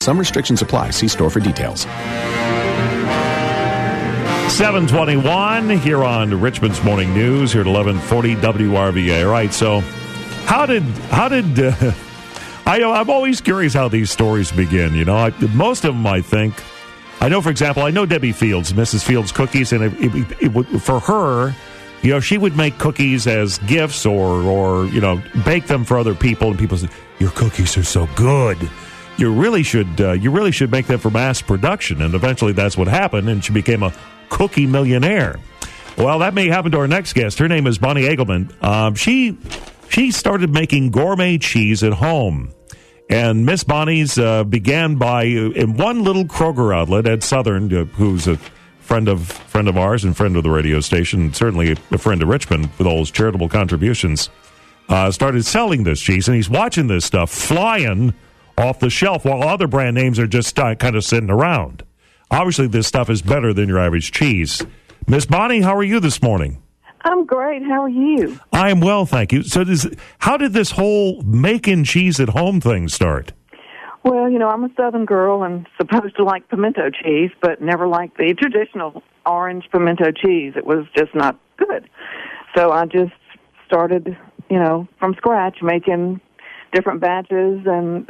Some restrictions apply. See store for details. 7:21 here on Richmond's Morning News here at 1140 WRVA. All right, so how did I'm always curious how these stories begin. You know, most of them, I think. I know, for example, I know Debbie Fields, Mrs. Fields Cookies, and it would, for her, you know, she would make cookies as gifts or you know, bake them for other people, and people say, "Your cookies are so good. You really should make them for mass production." And eventually, that's what happened, and she became a cookie millionaire. Well, that may happen to our next guest. Her name is Bonnie Eagleman. She started making gourmet cheese at home. And Miss Bonnie's began by in one little Kroger outlet at Southern, who's a friend of ours and friend of the radio station, certainly a friend of Richmond with all his charitable contributions, started selling this cheese. And he's watching this stuff flying off the shelf while other brand names are just kind of sitting around. Obviously, this stuff is better than your average cheese. Miss Bonnie, how are you this morning? I'm great. How are you? I am well, thank you. So how did this whole making cheese at home thing start? Well, you know, I'm a Southern girl and supposed to like pimento cheese, but never liked the traditional orange pimento cheese. It was just not good. So I just started, you know, from scratch, making different batches. And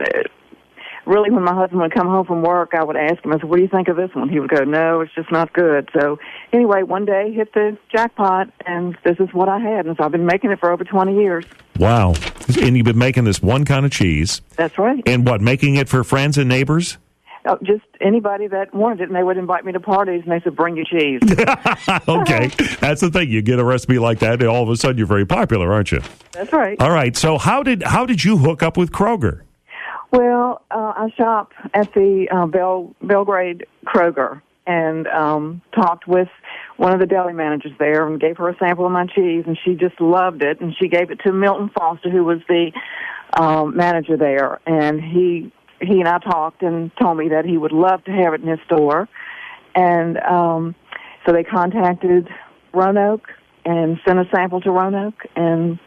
really, when my husband would come home from work, I would ask him, I said, "What do you think of this one?" He would go, "No, it's just not good." So anyway, one day hit the jackpot, and this is what I had. And so I've been making it for over 20 years. Wow. And you've been making this one kind of cheese. That's right. And what, making it for friends and neighbors? Oh, just anybody that wanted it, and they would invite me to parties, and they said, "Bring your cheese." Okay. That's the thing. You get a recipe like that, and all of a sudden you're very popular, aren't you? That's right. All right. So how did you hook up with Kroger? Well, I shop at the Belgrade Kroger and talked with one of the deli managers there and gave her a sample of my cheese, and she just loved it. And she gave it to Milton Foster, who was the manager there, and he and I talked and told me that he would love to have it in his store. And so they contacted Roanoke and sent a sample to Roanoke, and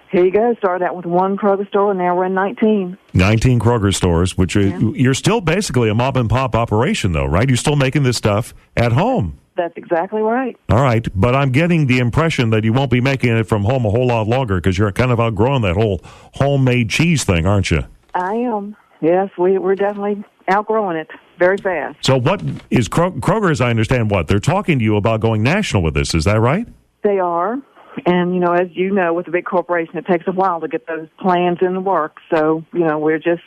here you go. Started out with one Kroger store, and now we're in 19. 19 Kroger stores, which you're still basically a mom-and-pop operation, though, right? You're still making this stuff at home. That's exactly right. All right, but I'm getting the impression that you won't be making it from home a whole lot longer because you're kind of outgrowing that whole homemade cheese thing, aren't you? I am. Yes, we're definitely outgrowing it very fast. So what is Kroger, as I understand, what? They're talking to you about going national with this, is that right? They are. And, you know, as you know, with a big corporation, it takes a while to get those plans in the works. So, you know, we're just,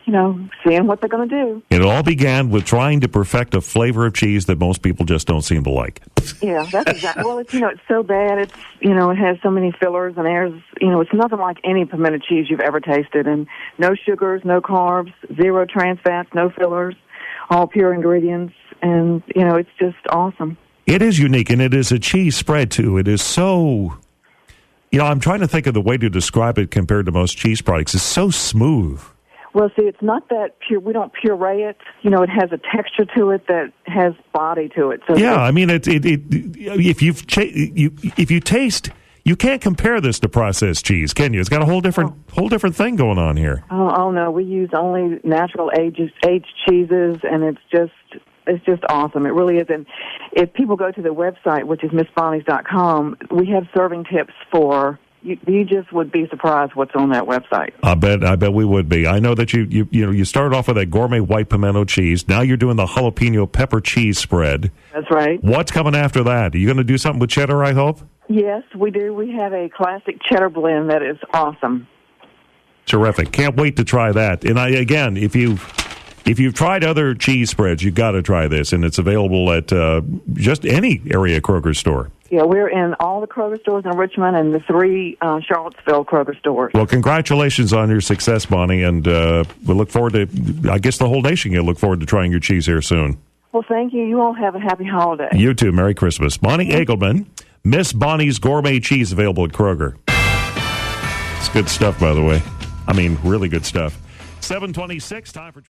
you know, seeing what they're going to do. It all began with trying to perfect a flavor of cheese that most people just don't seem to like. Yeah, that's exactly. Well, it's, you know, it's so bad. It's, you know, it has so many fillers, and there's, you know, it's nothing like any pimento cheese you've ever tasted. And no sugars, no carbs, zero trans fats, no fillers, all pure ingredients. And, you know, it's just awesome. It is unique, and it is a cheese spread, too. It is so, you know, I'm trying to think of the way to describe it compared to most cheese products. It's so smooth. Well, see, it's not that pure. We don't puree it. You know, it has a texture to it that has body to it. So yeah, I mean, if you taste, you can't compare this to processed cheese, can you? It's got a whole different thing going on here. Oh no, we use only natural aged cheeses, and it's just awesome. It really is. And if people go to the website, which is missbonnies.com, we have serving tips for you. Just would be surprised what's on that website. I bet we would be. I know that you started off with that gourmet white pimento cheese. Now you're doing the jalapeno pepper cheese spread. That's right. What's coming after that? Are you going to do something with cheddar, I hope? Yes, we do. We have a classic cheddar blend that is awesome. Terrific. Can't wait to try that. And again, if you've tried other cheese spreads, you've got to try this, and it's available at just any area Kroger store. Yeah, we're in all the Kroger stores in Richmond and the 3 Charlottesville Kroger stores. Well, congratulations on your success, Bonnie, and we look forward to, I guess the whole nation can look forward to trying your cheese here soon. Well, thank you. You all have a happy holiday. You too. Merry Christmas. Bonnie Eagleman, Miss Bonnie's Gourmet Cheese, available at Kroger. It's good stuff, by the way. I mean, really good stuff. 7:26, time for...